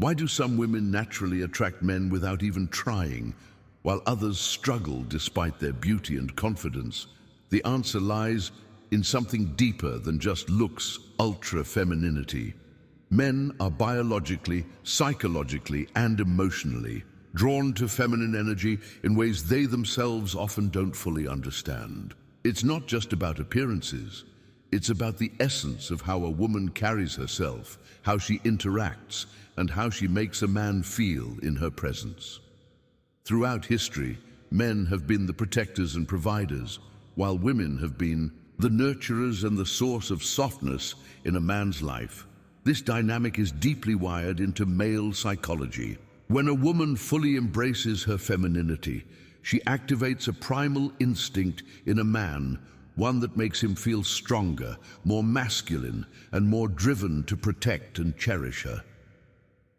Why do some women naturally attract men without even trying, while others struggle despite their beauty and confidence? The answer lies in something deeper than just looks, ultra-femininity. Men are biologically, psychologically, and emotionally drawn to feminine energy in ways they themselves often don't fully understand. It's not just about appearances. It's about the essence of how a woman carries herself, how she interacts, and how she makes a man feel in her presence. Throughout history, men have been the protectors and providers, while women have been the nurturers and the source of softness in a man's life. This dynamic is deeply wired into male psychology. When a woman fully embraces her femininity, she activates a primal instinct in a man, one that makes him feel stronger, more masculine, and more driven to protect and cherish her.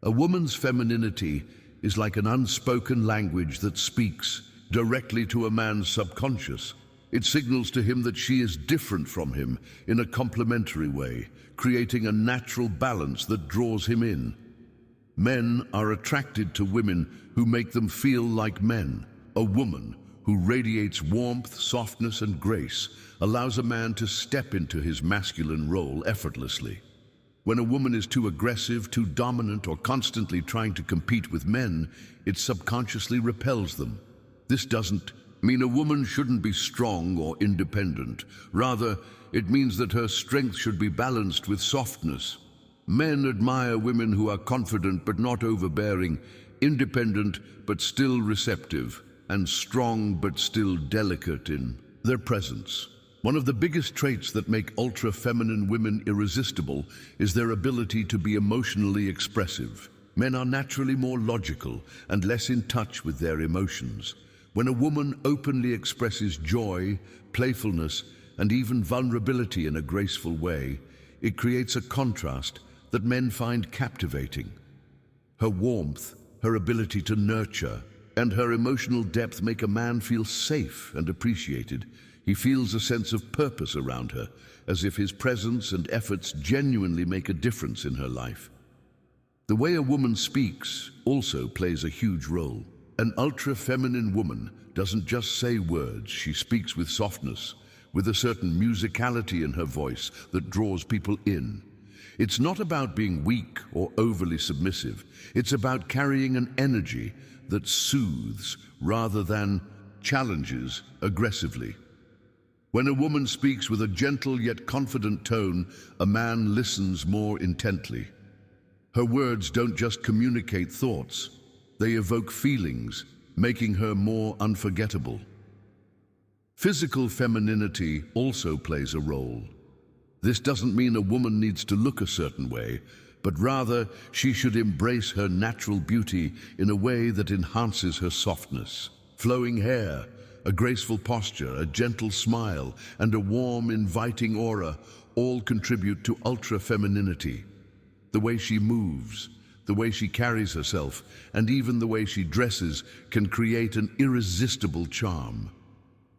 A woman's femininity is like an unspoken language that speaks directly to a man's subconscious. It signals to him that she is different from him in a complementary way, creating a natural balance that draws him in. Men are attracted to women who make them feel like men. A woman who radiates warmth, softness, and grace allows a man to step into his masculine role effortlessly. When a woman is too aggressive, too dominant, or constantly trying to compete with men, it subconsciously repels them. This doesn't mean a woman shouldn't be strong or independent. Rather, it means that her strength should be balanced with softness. Men admire women who are confident but not overbearing, independent but still receptive, and strong but still delicate in their presence. One of the biggest traits that make ultra-feminine women irresistible is their ability to be emotionally expressive. Men are naturally more logical and less in touch with their emotions. When a woman openly expresses joy, playfulness, and even vulnerability in a graceful way, it creates a contrast that men find captivating. Her warmth, her ability to nurture, and her emotional depth make a man feel safe and appreciated. He feels a sense of purpose around her, as if his presence and efforts genuinely make a difference in her life. The way a woman speaks also plays a huge role. An ultra-feminine woman doesn't just say words, she speaks with softness, with a certain musicality in her voice that draws people in. It's not about being weak or overly submissive. It's about carrying an energy that soothes rather than challenges aggressively. When a woman speaks with a gentle yet confident tone, a man listens more intently. Her words don't just communicate thoughts, they evoke feelings, making her more unforgettable. Physical femininity also plays a role. This doesn't mean a woman needs to look a certain way, but rather she should embrace her natural beauty in a way that enhances her softness. Flowing hair, a graceful posture, a gentle smile, and a warm, inviting aura all contribute to ultra-femininity. The way she moves, the way she carries herself, and even the way she dresses can create an irresistible charm.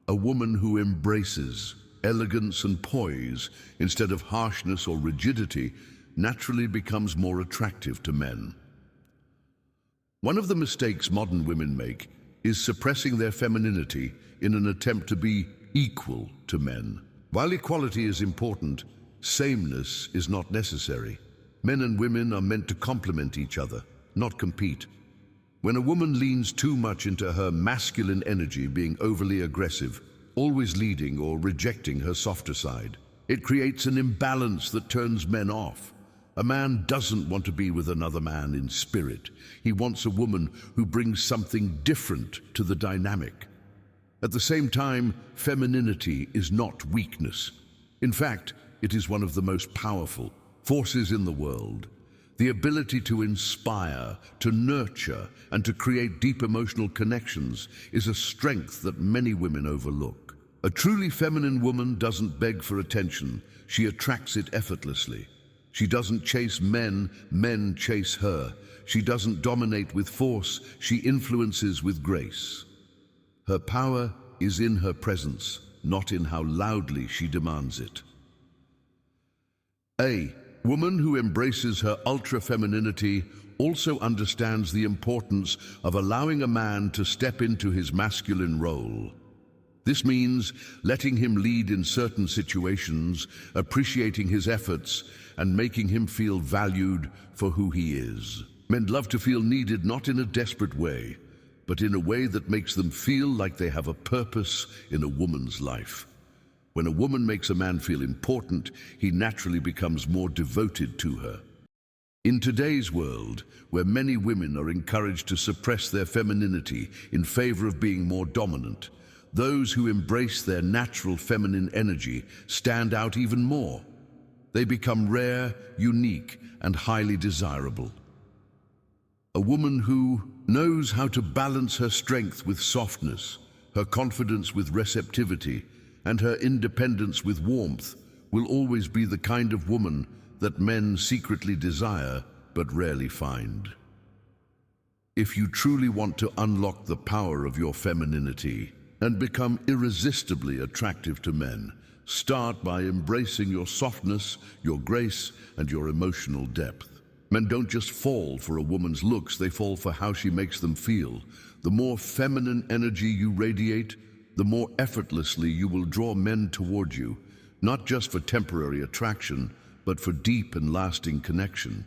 A woman who embraces elegance and poise instead of harshness or rigidity naturally becomes more attractive to men. One of the mistakes modern women make is suppressing their femininity in an attempt to be equal to men. While equality is important, sameness is not necessary. Men and women are meant to complement each other, not compete. When a woman leans too much into her masculine energy, being overly aggressive, always leading or rejecting her softer side, it creates an imbalance that turns men off. A man doesn't want to be with another man in spirit. He wants a woman who brings something different to the dynamic. At the same time, femininity is not weakness. In fact, it is one of the most powerful forces in the world. The ability to inspire, to nurture, and to create deep emotional connections is a strength that many women overlook. A truly feminine woman doesn't beg for attention, she attracts it effortlessly. She doesn't chase men, men chase her. She doesn't dominate with force, she influences with grace. Her power is in her presence, not in how loudly she demands it. Woman who embraces her ultra-femininity also understands the importance of allowing a man to step into his masculine role. This means letting him lead in certain situations, appreciating his efforts, and making him feel valued for who he is. Men love to feel needed not in a desperate way, but in a way that makes them feel like they have a purpose in a woman's life. When a woman makes a man feel important, he naturally becomes more devoted to her. In today's world, where many women are encouraged to suppress their femininity in favor of being more dominant, those who embrace their natural feminine energy stand out even more. They become rare, unique, and highly desirable. A woman who knows how to balance her strength with softness, her confidence with receptivity, and her independence with warmth will always be the kind of woman that men secretly desire but rarely find. If you truly want to unlock the power of your femininity and become irresistibly attractive to men, start by embracing your softness, your grace, and your emotional depth. Men don't just fall for a woman's looks, they fall for how she makes them feel. The more feminine energy you radiate, the more effortlessly you will draw men toward you, not just for temporary attraction, but for deep and lasting connection.